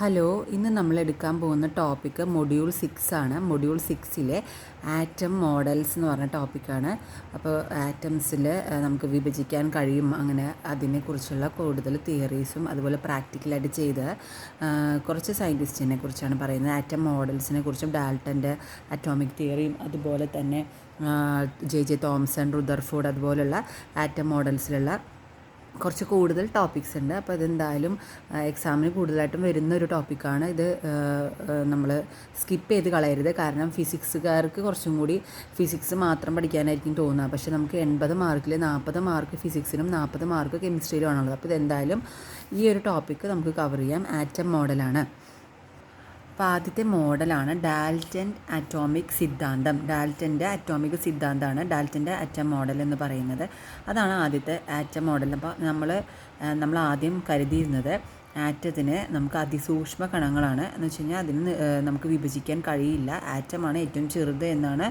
Hello, ഇന്ന് നമ്മൾ എടുക്കാൻ പോകുന്ന ടോപ്പിക്ക് മൊഡ്യൂൾ 6 ആണ്. മൊഡ്യൂൾ 6-ലെ ആറ്റം മോഡൽസ് എന്ന് പറഞ്ഞ ടോപ്പിക്കാണ്. അപ്പോൾ ആറ്റംസിൽ നമുക്ക് വിഭജിക്കാൻ കഴിയും, അങ്ങനെ അതിനെക്കുറിച്ചുള്ള കൂടുതൽ തിയറീസും അതുപോലെ പ്രാക്ടിക്കലായിട്ട് ചെയ്ത് കുറച്ച് സയൻറ്റിസ്റ്റിനെ കുറിച്ചാണ് പറയുന്നത്. ആറ്റം മോഡൽസിനെ കുറിച്ചും ഡാൽട്ടൻ്റെ അറ്റോമിക് തിയറിയും അതുപോലെ തന്നെ ജെ തോംസൺ, റുദർഫോർഡ് അതുപോലുള്ള ആറ്റം മോഡൽസിലുള്ള കുറച്ച് കൂടുതൽ ടോപ്പിക്സ് ഉണ്ട്. അപ്പോൾ ഇതെന്തായാലും എക്സാമിന് കൂടുതലായിട്ടും വരുന്നൊരു ടോപ്പിക്കാണ്. ഇത് നമ്മൾ സ്കിപ്പ് ചെയ്ത് കളയരുത്. കാരണം ഫിസിക്സുകാർക്ക് കുറച്ചും കൂടി ഫിസിക്സ് മാത്രം പഠിക്കാനായിരിക്കും തോന്നുക. പക്ഷേ നമുക്ക് 80 മാർക്കിൽ 40 മാർക്ക് ഫിസിക്സിനും 40 മാർക്ക് കെമിസ്ട്രിയിലുമാണുള്ളത്. അപ്പോൾ ഇതെന്തായാലും ഈ ഒരു ടോപ്പിക്ക് നമുക്ക് കവർ ചെയ്യാം. ആറ്റം മോഡലാണ്. അപ്പോൾ ആദ്യത്തെ മോഡലാണ് ഡാൽട്ടൻ അറ്റോമിക് സിദ്ധാന്തം. ഡാൽട്ടൻ്റെ അറ്റോമിക് സിദ്ധാന്തമാണ് ഡാൽട്ടൻ്റെ ആറ്റം മോഡൽ എന്ന് പറയുന്നത്. അതാണ് ആദ്യത്തെ ആറ്റം മോഡൽ. അപ്പോൾ നമ്മൾ ആദ്യം കരുതിയിരുന്നത് ആറ്റത്തിന് നമുക്ക് അതിസൂക്ഷ്മ കണങ്ങളാണ് എന്ന് വെച്ച് കഴിഞ്ഞാൽ അതിന് നമുക്ക് വിഭജിക്കാൻ കഴിയില്ല, ആറ്റമാണ് ഏറ്റവും ചെറുത് എന്നാണ്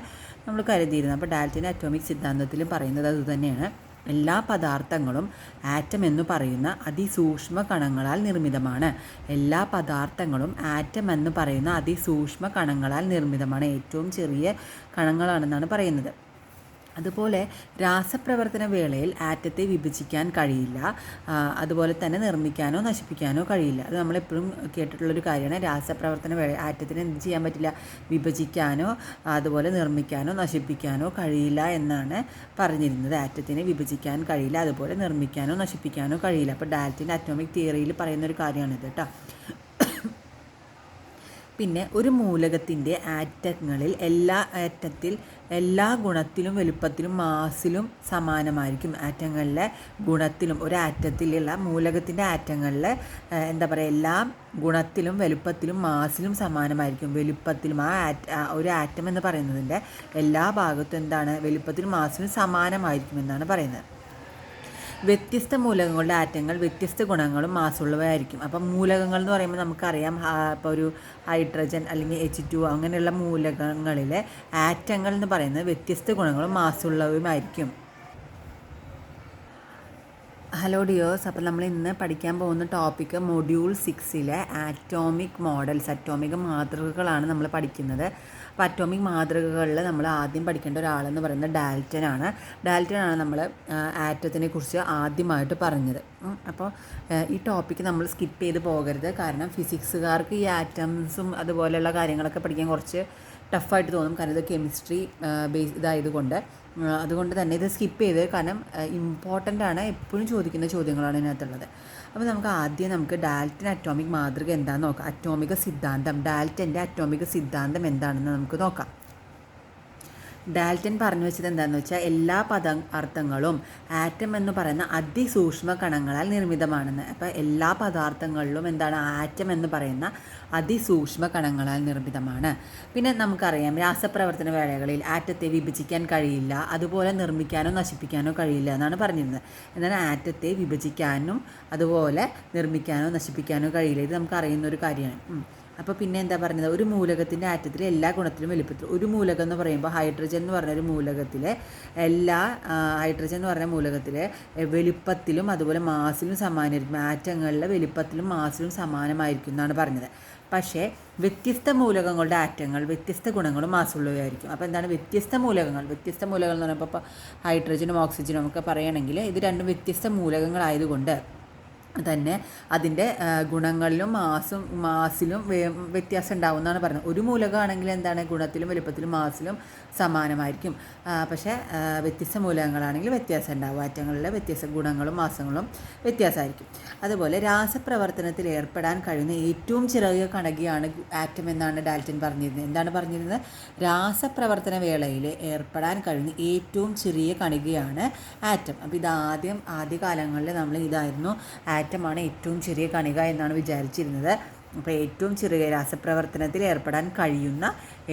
നമ്മൾ കരുതിയിരുന്നത്. അപ്പോൾ ഡാൽട്ടൻ്റെ അറ്റോമിക് സിദ്ധാന്തത്തിൽ പറയുന്നത് അതുതന്നെയാണ്. എല്ലാ പദാർത്ഥങ്ങളും ആറ്റം എന്ന് പറയുന്ന അതിസൂക്ഷ്മ കണങ്ങളാൽ നിർമ്മിതമാണ്. എല്ലാ പദാർത്ഥങ്ങളും ആറ്റം എന്ന് പറയുന്ന അതിസൂക്ഷ്മ കണങ്ങളാൽ നിർമ്മിതമാണ്. ഏറ്റവും ചെറിയ കണങ്ങളാണെന്നാണ് പറയുന്നത്. അതുപോലെ രാസപ്രവർത്തന വേളയിൽ ആറ്റത്തെ വിഭജിക്കാൻ കഴിയില്ല, അതുപോലെ തന്നെ നിർമ്മിക്കാനോ നശിപ്പിക്കാനോ കഴിയില്ല. അത് നമ്മളെപ്പോഴും കേട്ടിട്ടുള്ളൊരു കാര്യമാണ്. രാസപ്രവർത്തന വേള ആറ്റത്തിന് എന്ത് ചെയ്യാൻ പറ്റില്ല, വിഭജിക്കാനോ അതുപോലെ നിർമ്മിക്കാനോ നശിപ്പിക്കാനോ കഴിയില്ല എന്നാണ് പറഞ്ഞിരുന്നത്. ആറ്റത്തിന് വിഭജിക്കാൻ കഴിയില്ല, അതുപോലെ നിർമ്മിക്കാനോ നശിപ്പിക്കാനോ കഴിയില്ല. അപ്പോൾ ഡാൽട്ടൻ്റെ അറ്റോമിക് തിയറിയിൽ പറയുന്നൊരു കാര്യമാണിത് കേട്ടോ. പിന്നെ ഒരു മൂലകത്തിൻ്റെ ആറ്റങ്ങളിൽ എല്ലാ ഗുണത്തിലും വലുപ്പത്തിലും മാസിലും സമാനമായിരിക്കും. ആറ്റങ്ങളിലെ ഗുണത്തിലും ഒരു ആറ്റത്തിലുള്ള മൂലകത്തിൻ്റെ ആറ്റങ്ങളിൽ എല്ലാ ഗുണത്തിലും വലുപ്പത്തിലും മാസിലും സമാനമായിരിക്കും. വലുപ്പത്തിലും ഒരു ആറ്റം എന്ന് പറയുന്നതിൻ്റെ എല്ലാ ഭാഗത്തും വലുപ്പത്തിലും മാസിലും സമാനമായിരിക്കും എന്നാണ് പറയുന്നത്. വ്യത്യസ്ത മൂലകങ്ങളുടെ ആറ്റങ്ങൾ വ്യത്യസ്ത ഗുണങ്ങളും മാസുള്ളവയായിരിക്കും. അപ്പം മൂലകങ്ങൾ എന്ന് പറയുമ്പോൾ നമുക്കറിയാം, ഇപ്പോൾ ഒരു ഹൈഡ്രജൻ അല്ലെങ്കിൽ H2 അങ്ങനെയുള്ള മൂലകങ്ങളിലെ ആറ്റങ്ങൾ എന്ന് പറയുന്നത് വ്യത്യസ്ത ഗുണങ്ങളും മാസുള്ളവയുമായിരിക്കും. ഹലോ ഡിയേഴ്സ്, അപ്പോൾ നമ്മൾ ഇന്ന് പഠിക്കാൻ പോകുന്ന ടോപ്പിക്ക് മൊഡ്യൂൾ 6-ലെ ആറ്റോമിക് മോഡൽസ്, അറ്റോമിക മാതൃകകളാണ് നമ്മൾ പഠിക്കുന്നത്. അപ്പോൾ അറ്റോമിക് മാതൃകകളിൽ നമ്മൾ ആദ്യം പഠിക്കേണ്ട ഒരാളെന്ന് പറയുന്നത് ഡാൽട്ടനാണ് നമ്മൾ ആറ്റത്തിനെ കുറിച്ച് ആദ്യമായിട്ട് പറഞ്ഞത്. അപ്പോൾ ഈ ടോപ്പിക്ക് നമ്മൾ സ്കിപ്പ് ചെയ്ത് പോകരുത്. കാരണം ഫിസിക്സുകാർക്ക് ഈ ആറ്റംസും അതുപോലെയുള്ള കാര്യങ്ങളൊക്കെ പഠിക്കാൻ കുറച്ച് ടഫായിട്ട് തോന്നും. കാരണം ഇത് കെമിസ്ട്രി ബേസ് ഇതായതുകൊണ്ട് അതുകൊണ്ട് തന്നെ ഇത് സ്കിപ്പ് ചെയ്ത്, കാരണം ഇമ്പോർട്ടൻ്റ് ആണ്, എപ്പോഴും ചോദിക്കുന്ന ചോദ്യങ്ങളാണ് ഇതിനകത്തുള്ളത്. അപ്പോൾ നമുക്ക് ഡാൽട്ടൻ അറ്റോമിക് മാതൃക എന്താണെന്ന് നോക്കാം. അറ്റോമിക സിദ്ധാന്തം, ഡാൽട്ടൻ്റെ അറ്റോമിക സിദ്ധാന്തം എന്താണെന്ന് നമുക്ക് നോക്കാം. ഡാൽട്ടൻ പറഞ്ഞു വെച്ചത് എന്താണെന്ന് വെച്ചാൽ എല്ലാ പദാർത്ഥങ്ങളും ആറ്റം എന്ന് പറയുന്ന അതിസൂക്ഷ്മ കണങ്ങളാൽ നിർമ്മിതമാണെന്ന്. അപ്പോൾ എല്ലാ പദാർത്ഥങ്ങളിലും ആറ്റം എന്ന് പറയുന്ന അതിസൂക്ഷ്മ കണങ്ങളാൽ നിർമ്മിതമാണ്. പിന്നെ നമുക്കറിയാം, രാസപ്രവർത്തന വേളകളിൽ ആറ്റത്തെ വിഭജിക്കാൻ കഴിയില്ല, അതുപോലെ നിർമ്മിക്കാനോ നശിപ്പിക്കാനോ കഴിയില്ല എന്നാണ് പറഞ്ഞിരുന്നത്. എന്നാൽ ആറ്റത്തെ വിഭജിക്കാനും അതുപോലെ നിർമ്മിക്കാനോ നശിപ്പിക്കാനോ കഴിയില്ല. ഇത് നമുക്കറിയുന്നൊരു കാര്യമാണ്. അപ്പോൾ പിന്നെ പറഞ്ഞത്, ഒരു മൂലകത്തിൻ്റെ ആറ്റത്തിലെ എല്ലാ ഗുണത്തിലും വലുപ്പത്തിലും, ഒരു മൂലകം എന്ന് പറയുമ്പോൾ ഹൈഡ്രജൻ എന്ന് പറഞ്ഞൊരു മൂലകത്തിലെ വലുപ്പത്തിലും അതുപോലെ മാസിലും സമാനമായിരിക്കും. ആറ്റങ്ങളിലെ വലുപ്പത്തിലും മാസിലും സമാനമായിരിക്കും എന്നാണ് പറഞ്ഞത്. പക്ഷേ വ്യത്യസ്ത മൂലകങ്ങളുടെ ആറ്റങ്ങൾ വ്യത്യസ്ത ഗുണങ്ങളും മാസുള്ളവയായിരിക്കും. അപ്പോൾ വ്യത്യസ്ത മൂലകങ്ങൾ എന്ന് പറയുമ്പോൾ ഇപ്പോൾ ഹൈഡ്രജനും ഓക്സിജനും ഒക്കെ പറയുകയാണെങ്കിൽ ഇത് രണ്ടും വ്യത്യസ്ത മൂലകങ്ങളായതുകൊണ്ട് തന്നെ അതിൻ്റെ ഗുണങ്ങളിലും മാസിലും വ്യത്യാസം ഉണ്ടാവും എന്നാണ് പറയുന്നത്. ഒരു മൂലകമാണെങ്കിൽ ഗുണത്തിലും വലുപ്പത്തിലും മാസിലും സമാനമായിരിക്കും. പക്ഷേ വ്യത്യസ്ത മൂലകങ്ങളാണെങ്കിൽ വ്യത്യാസം ഉണ്ടാവും. ആറ്റങ്ങളിലെ വ്യത്യസ്ത ഗുണങ്ങളും മാസങ്ങളും വ്യത്യാസമായിരിക്കും. അതുപോലെ രാസപ്രവർത്തനത്തിൽ ഏർപ്പെടാൻ കഴിയുന്ന ഏറ്റവും ചെറിയ കണികയാണ് ആറ്റം എന്നാണ് ഡാൽട്ടൻ പറഞ്ഞിരുന്നത്. രാസപ്രവർത്തന വേളയിൽ ഏർപ്പെടാൻ കഴിയുന്ന ഏറ്റവും ചെറിയ കണികയാണ് ആറ്റം. അപ്പോൾ ആദ്യകാലങ്ങളിൽ നമ്മൾ ഇതായിരുന്നു, ആറ്റമാണ് ഏറ്റവും ചെറിയ കണിക എന്നാണ് വിചാരിച്ചിരുന്നത്. അപ്പോൾ ഏറ്റവും ചെറിയ രാസപ്രവർത്തനത്തിൽ ഏർപ്പെടാൻ കഴിയുന്ന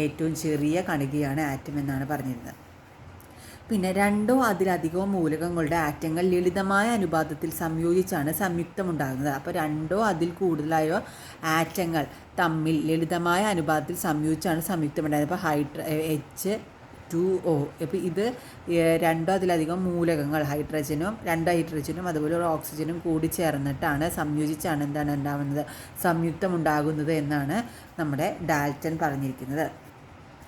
ഏറ്റവും ചെറിയ കണികയാണ് ആറ്റം എന്നാണ് പറഞ്ഞിരുന്നത്. പിന്നെ രണ്ടോ അതിലധികമോ മൂലകങ്ങളുടെ ആറ്റങ്ങൾ ലളിതമായ അനുപാതത്തിൽ സംയോജിച്ചാണ് സംയുക്തമുണ്ടാകുന്നത്. അപ്പോൾ രണ്ടോ അതിൽ കൂടുതലായോ ആറ്റങ്ങൾ തമ്മിൽ ലളിതമായ അനുപാതത്തിൽ സംയോജിച്ചാണ് സംയുക്തമുണ്ടാകുന്നത്. അപ്പോൾ H2O. ഇപ്പോൾ ഇത് രണ്ടോ അതിലധികം മൂലകങ്ങൾ രണ്ട് ഹൈഡ്രജനും അതുപോലെ ഒരു ഓക്സിജനും കൂടി ചേർന്നിട്ടാണ് സംയോജിച്ചാണ് എന്താണ് ഉണ്ടാകുന്നത്, സംയുക്തം ഉണ്ടാകുന്നത് എന്നാണ് നമ്മുടെ ഡാൽട്ടൺ പറഞ്ഞിരിക്കുന്നത്.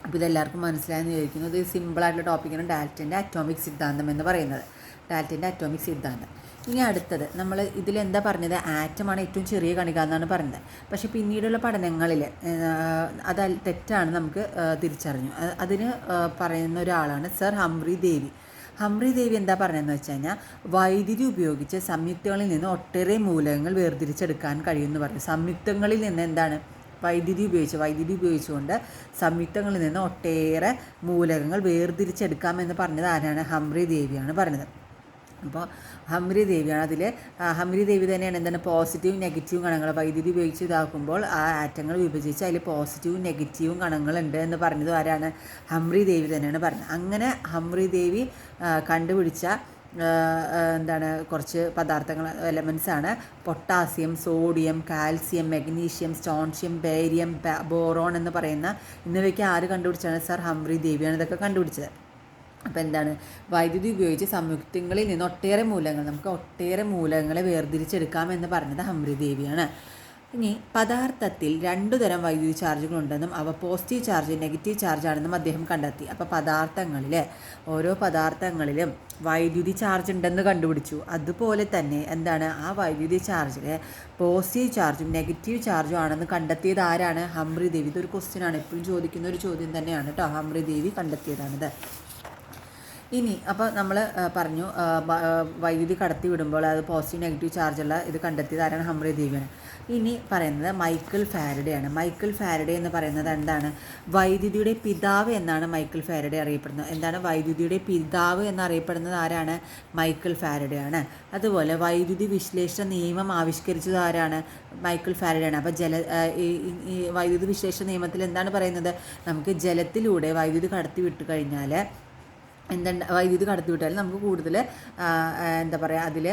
അപ്പോൾ ഇതെല്ലാവർക്കും മനസ്സിലായെന്ന് ചോദിക്കുന്നത് സിമ്പിളായിട്ടുള്ള ടോപ്പിക്കാണ് ഡാൽട്ടൻ്റെ അറ്റോമിക് സിദ്ധാന്തം എന്ന് പറയുന്നത്. ഡാൽട്ടൻ്റെ അറ്റോമിക് സിദ്ധാന്തം. ഇനി അടുത്തത് നമ്മൾ ഇതിലെന്താ പറഞ്ഞത്, ആറ്റമാണ് ഏറ്റവും ചെറിയ കണിക എന്നാണ് പറഞ്ഞത്. പക്ഷേ പിന്നീടുള്ള പഠനങ്ങളിൽ അത് തെറ്റാണ് നമുക്ക് തിരിച്ചറിഞ്ഞു. അതിന് പറയുന്ന ഒരാളാണ് sir Humphrey Davy. Humphrey Davy എന്താ പറയുന്നതെന്ന് വെച്ച് കഴിഞ്ഞാൽ വൈദ്യുതി ഉപയോഗിച്ച് സംയുക്തങ്ങളിൽ നിന്ന് ഒട്ടേറെ മൂലകങ്ങൾ വേർതിരിച്ചെടുക്കാൻ കഴിയുമെന്ന് പറഞ്ഞു. സംയുക്തങ്ങളിൽ നിന്ന് എന്താണ് വൈദ്യുതി ഉപയോഗിച്ചുകൊണ്ട് സംയുക്തങ്ങളിൽ നിന്ന് ഒട്ടേറെ മൂലകങ്ങൾ വേർതിരിച്ചെടുക്കാമെന്ന് പറഞ്ഞത് ആരാണ്? ഹംഫ്രി ഡേവിയാണ് പറഞ്ഞത്. അപ്പോൾ ഹംഫ്രി ഡേവിയാണ് ഹംഫ്രി ഡേവി തന്നെയാണ് എന്താണ് പോസിറ്റീവും നെഗറ്റീവും കണങ്ങൾ വൈദ്യുതി ഉപയോഗിച്ച് ഇതാക്കുമ്പോൾ ആ ആറ്റങ്ങൾ വിഭജിച്ച് അതിൽ പോസിറ്റീവും നെഗറ്റീവും കണങ്ങളുണ്ട് എന്ന് പറഞ്ഞത് ആരാണ്? ഹംഫ്രി ഡേവി തന്നെയാണ് പറഞ്ഞത്. അങ്ങനെ ഹംഫ്രി ഡേവി കണ്ടുപിടിച്ച എന്താണ് കുറച്ച് പദാർത്ഥങ്ങൾ എലമെൻസാണ് potassium, sodium, calcium, magnesium, strontium, barium, boron എന്ന് പറയുന്ന എന്നിവയ്ക്ക് ആര് കണ്ടുപിടിച്ചാണ്? സർ ഹംഫ്രി ഡേവിയാണ് ഇതൊക്കെ കണ്ടുപിടിച്ചത്. അപ്പോൾ എന്താണ് വൈദ്യുതി ഉപയോഗിച്ച് സംയുക്തങ്ങളിൽ നിന്ന് നമുക്ക് ഒട്ടേറെ മൂലകങ്ങളെ വേർതിരിച്ചെടുക്കാമെന്ന് പറഞ്ഞത് ഹംഫ്രി ഡേവിയാണ്. ഇനി പദാർത്ഥത്തിൽ 2 തരം വൈദ്യുതി ചാർജുകളുണ്ടെന്നും അവ പോസിറ്റീവ് ചാർജ് നെഗറ്റീവ് ചാർജ് ആണെന്നും അദ്ദേഹം കണ്ടെത്തി. അപ്പോൾ ഓരോ പദാർത്ഥങ്ങളിലും വൈദ്യുതി ചാർജ് ഉണ്ടെന്ന് കണ്ടുപിടിച്ചു. അതുപോലെ തന്നെ എന്താണ് ആ വൈദ്യുതി ചാർജിൽ പോസിറ്റീവ് ചാർജും നെഗറ്റീവ് ചാർജും ആണെന്ന് കണ്ടെത്തിയത് ആരാണ്? Humphry Davy. ഇതൊരു ക്വസ്റ്റ്യനാണ്, എപ്പോഴും ചോദിക്കുന്ന ഒരു ചോദ്യം തന്നെയാണ് കേട്ടോ. ഹംഫ്രി ഡേവി കണ്ടെത്തിയതാണിത്. ഇനി അപ്പോൾ നമ്മൾ പറഞ്ഞു വൈദ്യുതി കടത്തി വിടുമ്പോൾ അത് പോസിറ്റീവ് നെഗറ്റീവ് ചാർജുള്ള ഇത് കണ്ടെത്തിയത് ആരാണ്? ഹംഫ്രി ഡേവിയാണ്. ഇനി പറയുന്നത് മൈക്കിൾ ഫാരഡെയാണ്. മൈക്കിൾ ഫാരഡെ എന്ന് പറയുന്നത് എന്താണ്? വൈദ്യുതിയുടെ പിതാവ് എന്നാണ് മൈക്കിൾ ഫാരഡെ അറിയപ്പെടുന്നത്. എന്താണ് വൈദ്യുതിയുടെ പിതാവ് എന്നറിയപ്പെടുന്നത് ആരാണ്? മൈക്കിൾ ഫാരഡെയാണ്. അതുപോലെ വൈദ്യുതി വിശ്ലേഷണ നിയമം ആവിഷ്കരിച്ചത് ആരാണ്? മൈക്കിൾ ഫാരഡെയാണ്. അപ്പോൾ ഈ വൈദ്യുതി വിശ്ലേഷണ നിയമത്തിൽ എന്താണ് പറയുന്നത്? നമുക്ക് ജലത്തിലൂടെ വൈദ്യുതി കടത്തി വിട്ട് കഴിഞ്ഞാൽ വൈദ്യുതി കടത്തിവിട്ടാൽ നമുക്ക് കൂടുതൽ എന്താ പറയുക അതിൽ